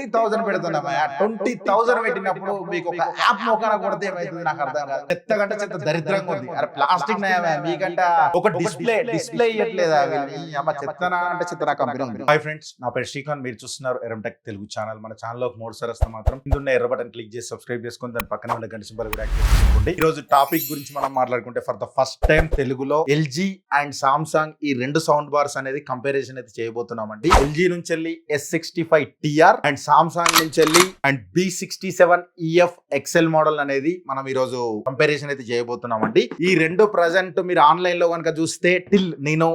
20,000 పెడుతున్నామా? 20,000 పెట్టినప్పుడు మీకు ఒక యాప్ మోకాన కొడితే ఏమైతుంది నాకు అర్థం కాదు. చెత్తగంట చెత్త దరిద్రంగా ఉంది. అరే ప్లాస్టిక్ నయమే మీకంట ఒక డిస్ప్లే ఇవ్వట్లేదా? అమ్మ చెత్తనా అంటే చెత్తనా కంపెనీ ఉంది. హాయ్ ఫ్రెండ్స్, నా పేరు శ్రీకాంత్. మీరు చూస్తున్నారు ఎరంటెక్ తెలుగు ఛానల్. మన ఛానల్లో మూడుసారి వస్తే మాత్రం కింద ఎర్ర బటన్ క్లిక్ చేసి సబ్స్క్రైబ్ చేసుకుని దాని పక్కన ఉన్న గంట సింబల్ కూడా యాక్టివేట్ చేసుకోండి. ఈ రోజు టాపిక్ గురించి మనం మాట్లాడుకుంటే ఫర్ ద ఫస్ట్ టైం తెలుగులో ఎల్జీ అండ్ సామ్సంగ్ ఈ రెండు సౌండ్ బార్స్ అనేది కంపారిజన్ అయితే చేయబోతున్నామండి. ఎల్జీ నుంచి వెళ్ళి S65TR అండ్ సామ్సంగ్ నుంచి వెళ్ళి అండ్ B67EF XL మోడల్ అనేది మనం ఈ రోజు కంపారిజన్ అయితే చేయబోతున్నామండి. ఈ రెండు ప్రజెంట్ మీరు ఆన్లైన్ లో కనుక చూస్తే టిల్ నేను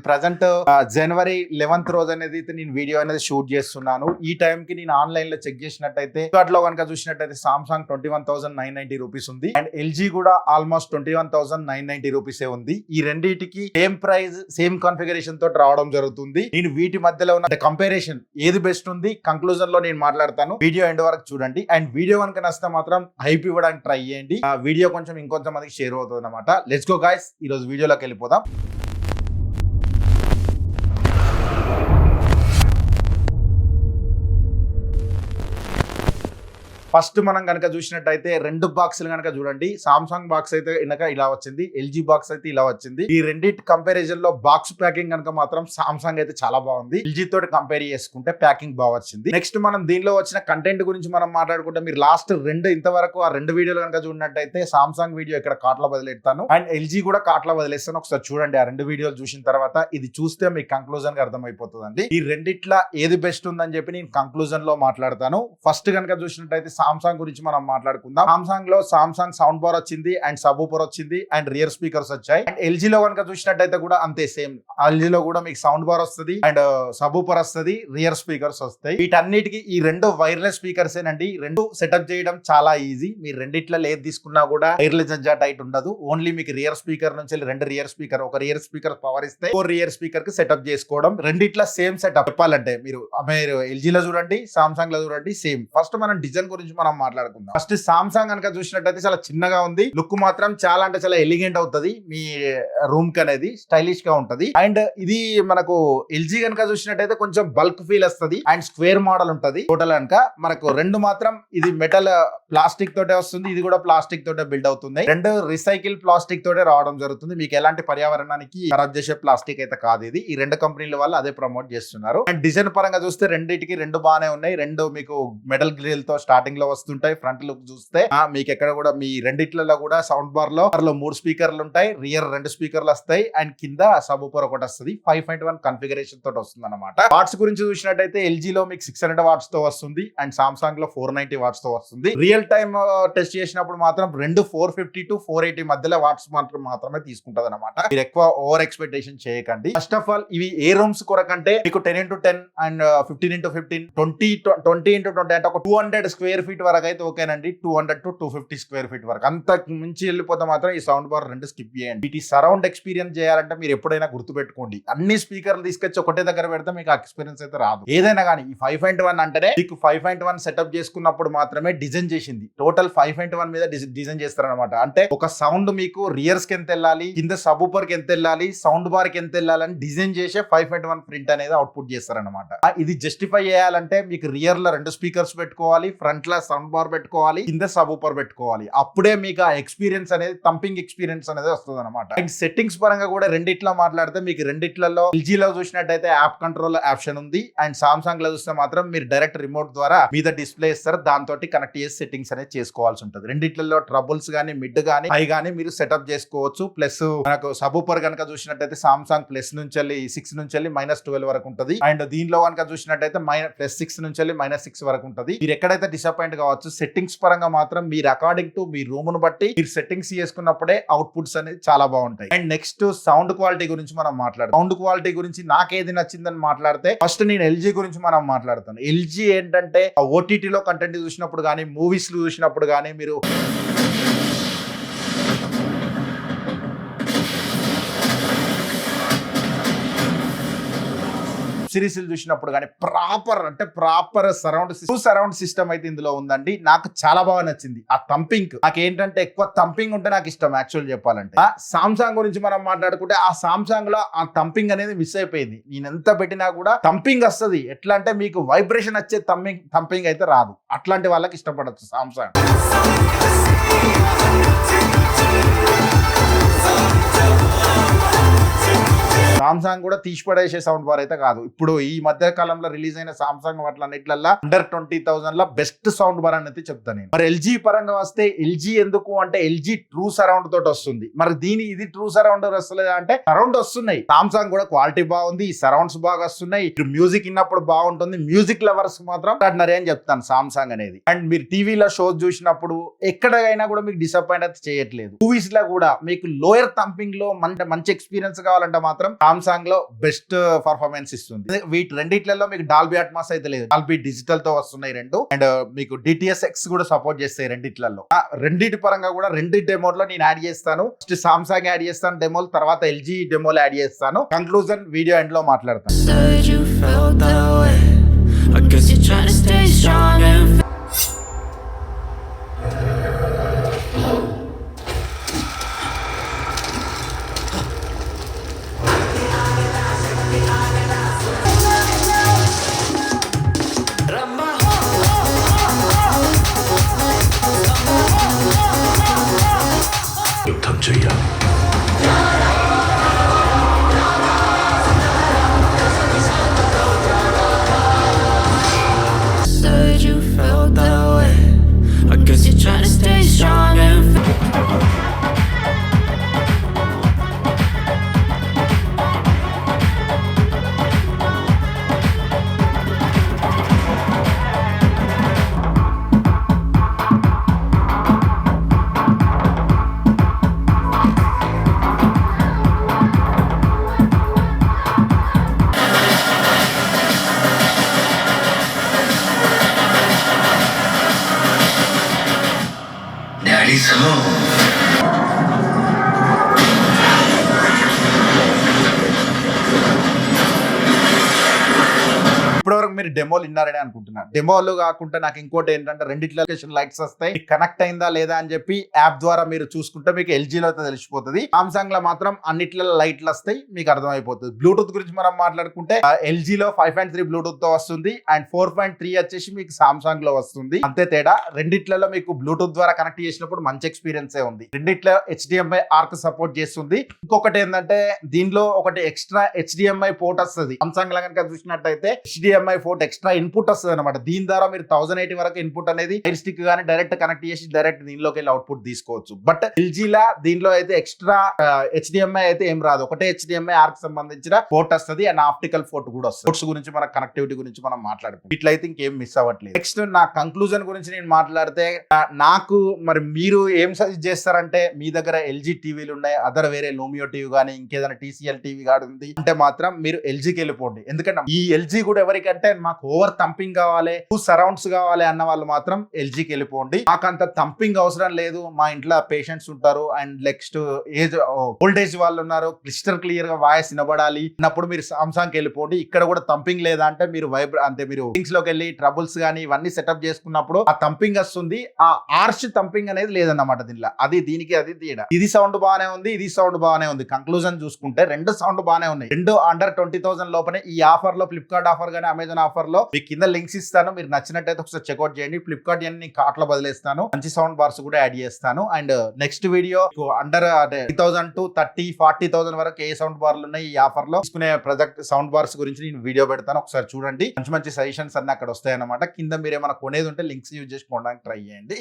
ప్రజెంట్ జనవరి 11th రోజు అనేది నేను వీడియో అనేది షూట్ చేస్తున్నాను. ఈ టైం కి నేను ఆన్లైన్ లో చెక్ చేసినట్టయితే లో కనుక చూసినట్టయితే సామ్సంగ్ 21,990 రూపీస్ ఉంది అండ్ ఎల్జీ కూడా ఆల్మోస్ట్ 21,990 రూపీసే ఉంది. ఈ రెండింటికి సేమ్ ప్రైస్ సేమ్ కాన్ఫిగరేషన్ తోటి రావడం జరుగుతుంది. నేను వీటి మధ్యలో ఉన్న కంపారిజన్ ఏది బెస్ట్ ఉంది కంక్లూజన్ లో నేను మాట్లాడతాను. వీడియో ఎండ్ వరకు చూడండి అండ్ వీడియో కనుక నచ్చితే మాత్రం హైప్ ఇవ్వడానికి ట్రై చేయండి. ఆ వీడియో కొంచెం ఇంకొంచెం మందికి షేర్ అవుతుంది అనమాట. లెట్స్ గో గైస్, ఈ రోజు వీడియోలోకి వెళ్ళిపోదాం. ఫస్ట్ మనం కనుక చూసినట్టయితే రెండు బాక్సులు కనుక చూడండి. సామ్సంగ్ బాక్స్ అయితే వెనక ఇలా వచ్చింది, ఎల్జీ బాక్స్ అయితే ఇలా వచ్చింది. ఈ రెండింటి కంపారిజన్ లో బాక్స్ ప్యాకింగ్ కనుక మాత్రం సామ్సంగ్ అయితే చాలా బాగుంది. ఎల్జీ తోటి కంపేర్ చేసుకుంటే ప్యాకింగ్ బాగా వచ్చింది. నెక్స్ట్ మనం దీనిలో వచ్చిన కంటెంట్ గురించి మనం మాట్లాడుకుంటే మీరు లాస్ట్ ఇంతవరకు ఆ రెండు వీడియోలు కనుక చూడనట్టయితే సామ్సంగ్ వీడియో ఇక్కడ కార్ట్లో వదిలేస్తాను అండ్ ఎల్జీ కూడా కార్ట్లో వదిలేస్తాను. ఒకసారి చూడండి. ఆ రెండు వీడియోలు చూసిన తర్వాత ఇది చూస్తే మీకు కంక్లూజన్ గా అర్థమైపోతుందండి. ఈ రెండిట్లా ఏది బెస్ట్ ఉందని చెప్పి నేను కంక్లూజన్ లో మాట్లాడతాను. ఫస్ట్ కనుక చూసినట్టయితే సామ్సంగ్ గురించి మనం మాట్లాడుకుందాం. సామ్సంగ్ లో సామ్సంగ్ సౌండ్ బార్ వచ్చింది అండ్ సబ్ ఊపర్ వచ్చింది అండ్ రియర్ స్పీకర్స్ వచ్చాయి. అండ్ ఎల్జీ లో కనుక చూసినట్టయితే కూడా అంతే సేమ్. ఎల్జీ లో కూడా మీకు సౌండ్ బార్ వస్తుంది అండ్ సబ్ ఊపర్ వస్తుంది, రియర్ స్పీకర్స్ వస్తాయి. వీటన్నిటికి ఈ రెండు వైర్లెస్ స్పీకర్స్ ఏనండి. రెండు సెటప్ చేయడం చాలా ఈజీ. మీరు రెండిట్లో ఏది తీసుకున్నా కూడా వైర్లెస్ టైట్ ఉండదు. ఓన్లీ మీకు రియర్ స్పీకర్ నుంచి రెండు రియర్ స్పీకర్, ఒక రియర్ స్పీకర్ పవర్ ఇస్తే ఒక రియర్ స్పీకర్ కి సెటప్ చేసుకోవడం. రెండిట్లో సేమ్ సెటప్ చెప్పాలంటే మీరు ఎల్జీ లో చూడండి, సామ్సంగ్ లో చూడండి, సేమ్. ఫస్ట్ మనం డిజైన్ గురించి మనం మాట్లాడుకుందాం. ఫస్ట్ సామ్సంగ్ కనుక చూసినట్టయితే చాలా చిన్నగా ఉంది. లుక్ మాత్రం చాలా అంటే చాలా ఎలిగెంట్ అవుతుంది. మీ రూమ్ కి అనేది స్టైలిష్ గా ఉంటది. అండ్ ఇది మనకు ఎల్జీ కనుక చూసినట్టయితే కొంచెం బల్క్ ఫీల్ వస్తుంది అండ్ స్క్వేర్ మోడల్ ఉంటది. టోటల్ కనుక మనకు రెండు మాత్రం ఇది మెటల్ ప్లాస్టిక్ తోటే వస్తుంది, ఇది కూడా ప్లాస్టిక్ తోటే బిల్డ్ అవుతుంది. రెండు రీసైకిల్ ప్లాస్టిక్ తోటే రావడం జరుగుతుంది. మీకు ఎలాంటి పర్యావరణానికి ఖరాబ్ చేసే ప్లాస్టిక్ అయితే కాదు ఇది. ఈ రెండు కంపెనీల వాళ్ళు అదే ప్రమోట్ చేస్తున్నారు. అండ్ డిజైన్ పరంగా చూస్తే రెండింటికి రెండు బాగానే ఉన్నాయి. రెండు మీకు మెటల్ గ్రిల్ తో స్టార్టింగ్ లో వస్తుంటాయి. ఫ్రంట్ లుక్ చూస్తే మీకు ఎక్కడ కూడా మీ రెండిట్లలో కూడా సౌండ్ బార్ లో 3 స్పీకర్లు ఉంటాయి, రియర్ 2 స్పీకర్లు వస్తాయి అండ్ కింద సబ్ ఊపర్ ఒకటి వస్తుంది. 5.1 కాన్ఫిగరేషన్ తోటి వస్తుంది అనమాట. వాట్స్ గురించి చూసినట్టయితే ఎల్జీ లో మీకు 600 వాట్స్ తో వస్తుంది అండ్ సామ్సంగ్ లో 490 వాట్స్ తో వస్తుంది. రియల్ టైమ్ టెస్ట్ చేసినప్పుడు మాత్రం రెండు 450 to 480 మధ్యలో వాట్స్ మాత్రమే తీసుకుంటది అనమాట. మీరు ఎక్కువ ఓవర్ ఎక్స్పెక్టేషన్ చేయకండి. ఫస్ట్ ఆఫ్ ఆల్ ఇవి ఏ రూమ్స్ కొరకంటే మీకు 10x10 అండ్ 15x15 20x20 అంటే ఒక 200 స్క్వేర్ ఫీట్ వరకు అయితే ఓకేనండి. 200 to 250 స్క్వేర్ ఫీట్ వరకు అంత మించి వెళ్ళిపోతే మాత్రం ఈ సౌండ్ బార్ రెండు స్కిప్ చేయండి. వీటి సరౌండ్ ఎక్స్పీరియన్స్ చేయాలంటే మీరు ఎప్పుడైనా గుర్తుపెట్టుకోండి, అన్ని స్పీకర్లు తీసుకొచ్చి ఒకటే దగ్గర పెడితే మీకు ఆ ఎక్స్పీరియన్స్ అయితే రాదు. ఏదైనా కానీ ఈ 5.1 అంటేనే మీకు 5.1 సెటప్ చేసుకున్నప్పుడు మాత్రమే డిజైన్ చేసింది. టోటల్ 5.1 మీద డిజైన్ చేస్తారనమాట. అంటే ఒక సౌండ్ మీకు రియర్స్ కి ఎంత వెళ్ళాలి, కింద సబ్ ఊపర్ కి ఎంత వెళ్ళాలి, సౌండ్ బార్ కి ఎంత వెళ్ళాలని డిజైన్ చేసే 5.1 ప్రింట్ అనేది అవుట్పుట్ చేస్తారనమాట. ఇది జస్టిఫై చేయాలంటే మీకు రియర్ లో 2 స్పీకర్స్ పెట్టుకోవాలి, ఫ్రంట్ లో సౌండ్ బార్ పెట్టుకోవాలి, కింద సబ్ ఊపర్ పెట్టుకోవాలి. అప్పుడే మీకు ఆ ఎక్స్పీరియన్స్ అనేది థంపింగ్ ఎక్స్పీరియన్స్ అనేది వస్తుంది అనమాట. అండ్ సెట్టింగ్స్ పరంగా కూడా రెండిట్లో మాట్లాడితే మీకు రెండిట్లలో ఎల్జీలో చూసినట్టయితే యాప్ కంట్రోల్ ఆప్షన్ ఉంది అండ్ సామ్సంగ్ లో చూస్తే మాత్రం మీరు డైరెక్ట్ రిమోట్ ద్వారా మీద డిస్ప్లే ఇస్తారు, దాంతో కనెక్ట్ చేసి సెట్టింగ్స్ అనేది చేసుకోవాల్సి ఉంటుంది. రెండిట్లలో ట్రబుల్స్ గానీ మిడ్ గానీ హై గానీ మీరు సెటప్ చేసుకోవచ్చు. ప్లస్ మనకు సబ్ ఊపర్ కనుక చూసినట్టయితే సామ్సంగ్ ప్లస్ నుంచి వెళ్ళి 6 నుంచి వెళ్ళి -12 వరకు ఉంటుంది అండ్ దీనిలో కనుక చూసినట్టయితే +6 నుంచి వెళ్ళి -6 వరకు ఉంటుంది. మీరు ఎక్కడైతే డిసప్పాయింట్ కావచ్చు సెట్టింగ్స్ పరంగా మాత్రం మీరు అకార్డింగ్ టు మీ రూమ్ ను బట్టి మీరు సెట్టింగ్స్ చేసుకున్నప్పుడే అవుట్పుట్స్ అనేది చాలా బాగుంటాయి. అండ్ నెక్స్ట్ సౌండ్ క్వాలిటీ గురించి మనం మాట్లాడతాం. సౌండ్ క్వాలిటీ గురించి నాకేది నచ్చిందని మాట్లాడితే ఫస్ట్ నేను ఎల్జీ గురించి మనం మాట్లాడతాను. ఎల్జీ ఏంటంటే ఓటీటీలో కంటెంట్ చూసినప్పుడు కానీ మూవీస్ చూసినప్పుడు కానీ మీరు సిరీస్ చూసినప్పుడు కానీ ప్రాపర్ సరౌండ్ సిస్టమ్ అయితే ఇందులో ఉందండి. నాకు చాలా బాగా నచ్చింది. ఆ థంపింగ్ నాకు ఏంటంటే ఎక్కువ థంపింగ్ ఉంటే నాకు ఇష్టం యాక్చువల్ చెప్పాలంటే. సామ్సంగ్ గురించి మనం మాట్లాడుకుంటే ఆ సామ్సంగ్ లో ఆ థంపింగ్ అనేది మిస్ అయిపోయింది. నేను ఎంత పెట్టినా కూడా థంపింగ్ వస్తుంది. ఎట్లా అంటే మీకు వైబ్రేషన్ వచ్చే థంపింగ్ అయితే రాదు. అట్లాంటి వాళ్ళకి ఇష్టపడచ్చు సామ్సంగ్. సామ్సంగ్ కూడా తీసిపడేసే సౌండ్ బార్ అయితే కాదు. ఇప్పుడు ఈ మధ్య కాలంలో రిలీజ్ అయిన సామ్సంగ్ వాటిలన్నిట్లల్లో అండర్ 20,000 లో బెస్ట్ సౌండ్ బార్ అని అయితే చెప్తాను నేను. మరి ఎల్జీ పరంగా వస్తే ఎల్జీ ఎందుకు అంటే ఎల్జీ ట్రూ సరౌండ్ తోటి వస్తుంది. మరి ఇది ట్రూ సరౌండ్ వస్తలేదా అంటే సరౌండ్ వస్తున్నాయి. సామ్సంగ్ కూడా క్వాలిటీ బాగుంది, సరౌండ్స్ బాగా వస్తున్నాయి. మ్యూజిక్ విన్నప్పుడు బాగుంటుంది. మ్యూజిక్ లవర్స్ మాత్రం అడినరే అని చెప్తాను సామ్సంగ్ అనేది. అండ్ మీరు టీవీలో షోస్ చూసినప్పుడు ఎక్కడైనా కూడా మీకు డిసప్పాయింట్ అయితే చేయట్లేదు. మూవీస్ లో కూడా మీకు లోయర్ థంపింగ్ లో మంచి ఎక్స్పీరియన్స్ కావాలంటే మాత్రం సామ్సంగ్ లో బెస్ట్ పర్ఫార్మెన్స్ ఇస్తుంది. వీటి రెండిట్లలో మీకు డాల్బీ అట్మాస్ అయితే లేదు, డాల్బీ డిజిటల్ తో వస్తున్నాయి రెండు. అండ్ మీకు DTS X కూడా సపోర్ట్ చేస్తాయి రెండిట్లలో. రెండిటి పరంగా కూడా రెండు డెమోల్లో నేను యాడ్ చేస్తాను. ఫస్ట్ సామ్సంగ్ యాడ్ చేస్తాను డెమోలు, తర్వాత LG డెమోలు యాడ్ చేస్తాను. కంక్లూజన్ వీడియో ఎండ్ లో మాట్లాడతాను. యుద్ధం చెయ్యాలి. Daddy's home. ఇప్పటివరకు మీరు డెమోలు విన్నారని అనుకుంటున్నారు. డెమోలు కాకుండా నాకు ఇంకోటి ఏంటంటే రెండిట్లో లైట్స్ వస్తాయి. కనెక్ట్ అయిందా లేదా అని చెప్పి యాప్ ద్వారా మీరు చూసుకుంటే మీకు ఎల్జీలో అయితే తెలిసిపోతుంది. సామ్సంగ్ లో మాత్రం అన్నిట్లలో లైట్లు వస్తాయి, మీకు అర్థమైపోతుంది. బ్లూటూత్ గురించి మనం మాట్లాడుకుంటే ఎల్జీలో 5.3 బ్లూటూత్ తో వస్తుంది అండ్ 4.3 వచ్చేసి మీకు సామ్సంగ్ లో వస్తుంది. అంతే తేడా. రెండిట్లలో మీకు బ్లూటూత్ ద్వారా కనెక్ట్ చేసినప్పుడు మంచి ఎక్స్పీరియన్స్ ఉంది. రెండిట్లో HDMI ఆర్క్ సపోర్ట్ చేస్తుంది. ఇంకొకటి ఏంటంటే దీనిలో ఒకటి ఎక్స్ట్రా HDMI పోర్ట్ వస్తుంది. సామ్సంగ్ లో కనుక చూసినట్టయితే HDMI పోర్ట్ ఎక్స్ట్రా ఇన్పుట్ వస్తుంది అనమాట. దీని ద్వారా మీరు 1080 వరకు ఇన్పుట్ అనేది ఫైర్ స్టిక్ గానీ డైరెక్ట్ కనెక్ట్ చేసి డైరెక్ట్ దీనిలోకి వెళ్ళి అవుట్పుట్ తీసుకోవచ్చు. బట్ ఎల్జీలా దీనిలో అయితే ఎక్స్ట్రా HDMI అయితే ఏం రాదు. ఒకటే HDMI ఆర్క్ సంబంధించిన పోర్ట్ వస్తుంది అండ్ ఆప్టికల్ పోర్ట్ కూడా వస్తుంది. పోర్ట్స్ గురించి మన కనెక్టివిటీ గురించి మనం మాట్లాడుకుంటాం. ఇట్లయితే ఇంకేం మిస్ అవ్వట్లేదు. నెక్స్ట్ నా కంక్లూజన్ గురించి నేను మాట్లాడితే నాకు మరి మీరు ఏం సజెస్ట్ చేస్తారంటే మీ దగ్గర LG టీవీలు ఉన్నాయి, అదర్ వేరే లూమియో టీవీ కానీ ఇంకేదైనా TCL టీవీ గాడు ఉంది అంటే మాత్రం మీరు LGకి వెళ్ళిపోండి. ఎందుకంటే ఈ LG కూడా ఎవరికంటే మాకు ఓవర్ థంపింగ్ కావాలి, సరౌండ్స్ కావాలి అన్న వాళ్ళు మాత్రం LGకి వెళ్ళిపోండి. మాకు అంత థంపింగ్ అవసరం లేదు, మా ఇంట్లో పేషెంట్స్ ఉంటారు అండ్ నెక్స్ట్ ఓల్డేజ్ వాళ్ళు ఉన్నారు, క్లిస్టర్ క్లియర్ గా వాయిస్ వినబడాలి అన్నప్పుడు మీరు సామ్సంగ్ కి వెళ్ళిపోండి. ఇక్కడ కూడా థంపింగ్ లేదా అంటే మీరు మీరు థింగ్స్ లోకి వెళ్ళి ట్రబుల్స్ గానీ ఇవన్నీ సెటప్ చేసుకున్నప్పుడు ఆ థంపింగ్ వస్తుంది. ఆ ఆర్ష్ థంపింగ్ అనేది లేదన్నమాట దీనిలో. దీనికి అది తేడా. ఇది సౌండ్ బాగానే ఉంది, ఇది సౌండ్ బాగానే ఉంది. కంక్లూజన్ చూసుకుంటే రెండు సౌండ్ బాగానే ఉన్నాయి. రెండు అండర్ 20,000 లోపనే ఈ ఆఫర్ లో, ఫ్లిప్కార్ట్ ఆఫర్ గానీ అమెజాన్ ఆఫర్ లో మీకు కింద లింక్స్ ఇస్తాను. మీరు నచ్చినట్టయితే ఒకసారి చెక్అౌట్ చేయండి. ఫ్లిప్కార్ట్ నేను కార్ట్ లో బదిలేస్తాను. మంచి సౌండ్ బార్స్ కూడా యాడ్ చేస్తాను. And next video under 30,000 to 30,000-40,000 వరకు ఏ సౌండ్ బార్లు ఉన్నాయి ఈ ఆఫర్ లో తీసుకునే ప్రొజెక్ట్ సౌండ్ బార్స్ గురించి నేను వీడియో పెడతాను. ఒకసారి చూడండి. మంచి సజెషన్స్ అన్ని అక్కడ వస్తాయి అన్నమాట. కింద మీరు ఏమైనా కొనేది ఉంటే లింక్స్ యూజ్ చేసి కొనడానికి ట్రై చేయండి.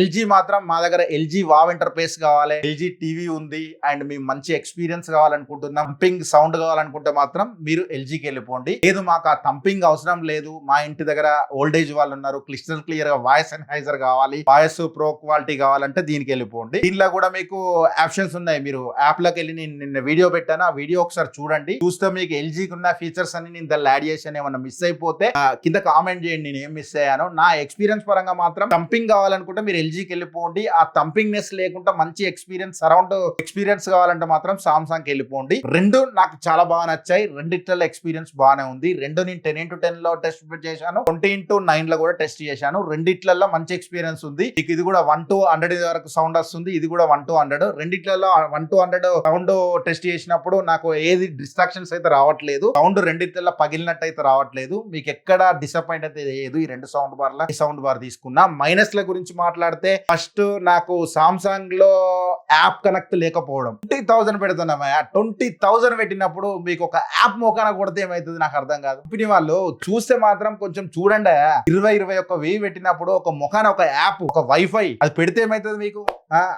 LG మాత్రం మా దగ్గర LG వావ్ ఇంటర్ఫేస్ కావాలి, LG టీవీ ఉంది అండ్ మీ మంచి ఎక్స్పీరియన్స్ కావాలనుకుంటున్నాం, థంపింగ్ సౌండ్ కావాలనుకుంటే మాత్రం మీరు LGకి వెళ్ళిపోండి. లేదు మాకు ఆ థంపింగ్ అవసరం లేదు, మా ఇంటి దగ్గర ఓల్డేజ్ వాళ్ళు ఉన్నారు, క్లిస్టల్ క్లియర్ గా వాయిస్ ఎన్హైజర్ కావాలి, వాయిస్ ప్రో క్వాలిటీ కావాలంటే దీనికి వెళ్ళిపోండి. దీనిలో కూడా మీకు ఆప్షన్స్ ఉన్నాయి. మీరు యాప్ లోకి వెళ్ళి నేను నిన్న వీడియో పెట్టాను, ఆ వీడియో ఒకసారి చూడండి. చూస్తే మీకు ఎల్జీకి ఉన్న ఫీచర్స్ అన్ని నేను దాన్ని యాడ్ చేశాను. ఏమన్నా మిస్ అయిపోతే కింద కామెంట్ చేయండి నేను ఏం మిస్ అయ్యాను. నా ఎక్స్పీరియన్స్ పరంగా మాత్రం థంపింగ్ కావాలనుకుంటే మీరు ఎల్జీకి వెళ్ళిపోండి. ఆ థంపింగ్ నెస్ లేకుండా మంచి ఎక్స్పీరియన్స్, సరౌండ్ ఎక్స్పీరియన్స్ కావాలంటే మాత్రం సామ్సంగ్ కి వెళ్ళిపోండి. రెండు నాకు చాలా బాగా నచ్చాయి. రెండిట్ల ఎక్స్పీరియన్స్ బాగానే ఉంది. రెండు నేను 10x10 లో టెస్ట్ చేశాను, 20x9 లో కూడా టెస్ట్ చేశాను. రెండిట్లలో మంచి ఎక్స్పీరియన్స్ ఉంది. ఇది కూడా 1 to 100 వరకు సౌండ్ వస్తుంది, ఇది కూడా 1 to 100. రెండిట్లలో 1 to 100 సౌండ్ టెస్ట్ చేసినప్పుడు నాకు ఏది డిస్ట్రాక్షన్స్ అయితే రావట్లేదు. సౌండ్ రెండిట్లలో పగిలినట్టు అయితే రావట్లేదు. మీకు ఎక్కడ డిసప్పాయింట్ అయితే లేదు ఈ రెండు సౌండ్ బార్ల. ఈ సౌండ్ బార్ తీసుకున్నా. మైనస్ ల గురించి మాట్లాడితే ఫస్ట్ నాకు సామ్సంగ్ లో యాప్ కనెక్ట్ లేకపోవడం. 20,000 పెడుతున్నామయ్యా, 20,000 పెట్టినప్పుడు మీకు ఒక యాప్ మోకాన కొడితే ఏమైతుంది నాకు అర్థం కాదు. కంపెనీ వాళ్ళు చూస్తే మాత్రం కొంచెం చూడండి, 20-21,000 పెట్టినప్పుడు ఒక ముఖాన ఒక యాప్, ఒక వైఫై అది పెడితే ఏమైతుంది మీకు?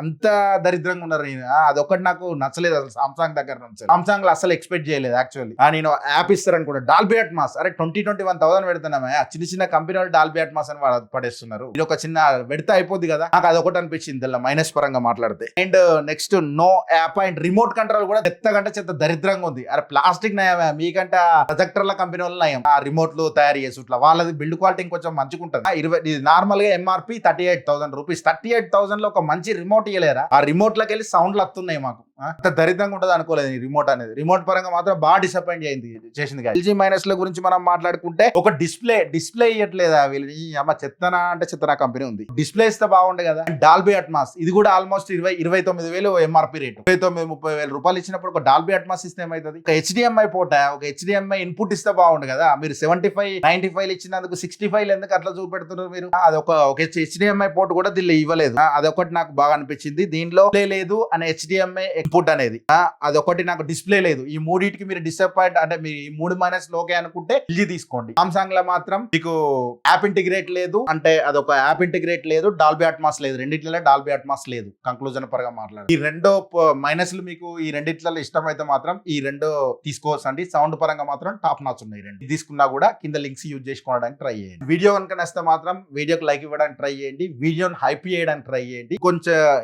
అంత దరిద్రంగా ఉన్నారు. నేను అదొకటి నాకు నచ్చలేదు అసలు సామ్సంగ్ దగ్గర నుంచి. సామ్సంగ్ లో అసలు ఎక్స్పెక్ట్ చేయలేదు యాక్చువల్లీ. నేను యాప్ ఇస్తారనుకుంటా, డాల్బీ అట్మాస్. అరే 20-21,000 పెడుతున్నామే, చిన్న చిన్న కంపెనీ వాళ్ళు డాల్బీ అట్మాస్ అని పడేస్తున్నారు. ఇది ఒక చిన్న పెడితే అయిపోద్ది కదా, నాకు అదొకటి అనిపించింది ఇలా మైనస్ పరంగా మాట్లాడితే. And next no app and remote control కూడా చెత్త దరిద్రంగా ఉంది. అరే ప్లాస్టిక్ నయమే, మీకంటే ప్రొజెక్టర్ల కంపెనీ వాళ్ళు నయం. ఆ రిమోట్లు తయారు చేసి ఇట్లా వాళ్ళది బిల్డ్ క్వాలిటీ ఇంకొంచెం మంచిగా ఉంటుంది. నార్మల్ గా ఎంఆర్పి 38,000 రూపీస్. 38,000 లో ఒక మంచి రిమోట్ ఇవ్వలేరా? ఆ రిమోట్ లోకి వెళ్ళి సౌండ్లు వస్తున్నాయి మాకు. అంత దరిద్రంగా ఉంటుంది అనుకోలేదు ఈ రిమోట్ అనేది. రిమోట్ పరంగా మాత్రం బాగా డిసప్పాయింట్ చేసింది. ఎల్జీ మైనస్ ల గురించి మనం మాట్లాడుకుంటే ఒక డిస్ప్లే ఇవ్వట్లేదా వీళ్ళు? అమ్మ చెత్తనా అంటే చెత్తనా కంపెనీ ఉంది. డిస్ప్లే ఇస్తే బాగుండే కదా. డాల్బీ అట్మాస్ ఇది కూడా ఆల్మోస్ట్ 29,000 ఎంఆర్పి రేటు. 29-30,000 రూపాయలు ఇచ్చినప్పుడు ఒక డాల్బీ అట్మాస్ ఇస్తే ఏమైతుంది? ఒక హెచ్డిఎంఐ పోట, ఒక హెచ్డిఎంఐ ఇన్పుట్ ఇస్తే బాగుండు కదా. మీరు 75-95 ఇచ్చినందుకు 65 ఎందుకు అట్లా చూపెడుతున్నారు మీరు? అదొక హెచ్డిఎంఐ పోర్ట్ కూడా దీనిలో ఇవ్వలేదు. అదొకటి నాకు బాగా అనిపించింది. దీనిలో లేదు అనే హెచ్డిఎంఐ ఇన్పుట్ అనేది, అదొకటి నాకు డిస్ప్లే లేదు. ఈ మూడింటికి మీరు డిసప్పాయింట్ అంటే మీరు ఈ 3 మైనస్ లోకే అనుకుంటే ఎల్జీ తీసుకోండి. సామ్సంగ్ లో మాత్రం మీకు యాప్ ఇంటిగ్రేట్ లేదు, అంటే అదొక యాప్ ఇంటిగ్రేట్ లేదు, డాల్బీ అట్మాస్ లేదు. రెండిట్లలో డాల్బీ అట్మాస్ లేదు. కంక్లూజన్ పరంగా మాట్లాడు, ఈ రెండో మైనస్లు మీకు ఈ రెండిట్లలో ఇష్టమైతే మాత్రం ఈ రెండో తీసుకోవచ్చండి. సౌండ్ పరంగా మాత్రం టాప్ నాచ్ ఉన్నాయి. రెండు తీసుకున్నా కూడా కింద లింక్స్ యూజ్ చేసుకోవడానికి ట్రై చేయండి. వీడియో కనుక నచ్చితే మాత్రం వీడియోకి లైక్ ఇవ్వడానికి ట్రై చేయండి. వీడియోని హైప్ చేయడానికి ట్రై చేయండి.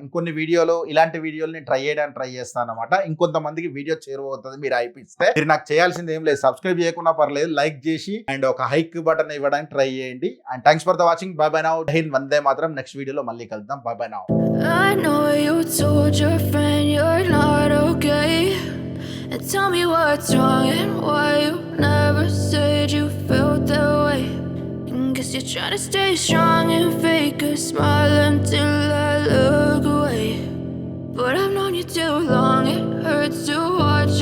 ఇంకొన్ని వీడియోలు ఇలాంటి వీడియోలు ట్రై చేయడానికి ట్రై చేస్తాను అనమాట. ఇంకొంతమందికి వీడియో చేరువవుతుంది మీరు హైప్ ఇస్తే. మీరు నాకు చేయాల్సింది ఏం లేదు, సబ్స్క్రైబ్ చేయకుండా పర్లేదు, లైక్ చేసి అండ్ ఒక హైక్ బటన్ ఇవ్వడానికి ట్రై చేయండి. And thanks for the watching. Bye bye now. వందే మాత్రం. నెక్స్ట్ వీడియోలో మళ్ళీ కలుద్దాం. Bye bye now. I know you told your friend you're not okay, and tell me what's wrong and why you never said you felt that way. Guess you're trying to stay strong and fake a smile until I look away, but I've known you too long, it hurts to watch you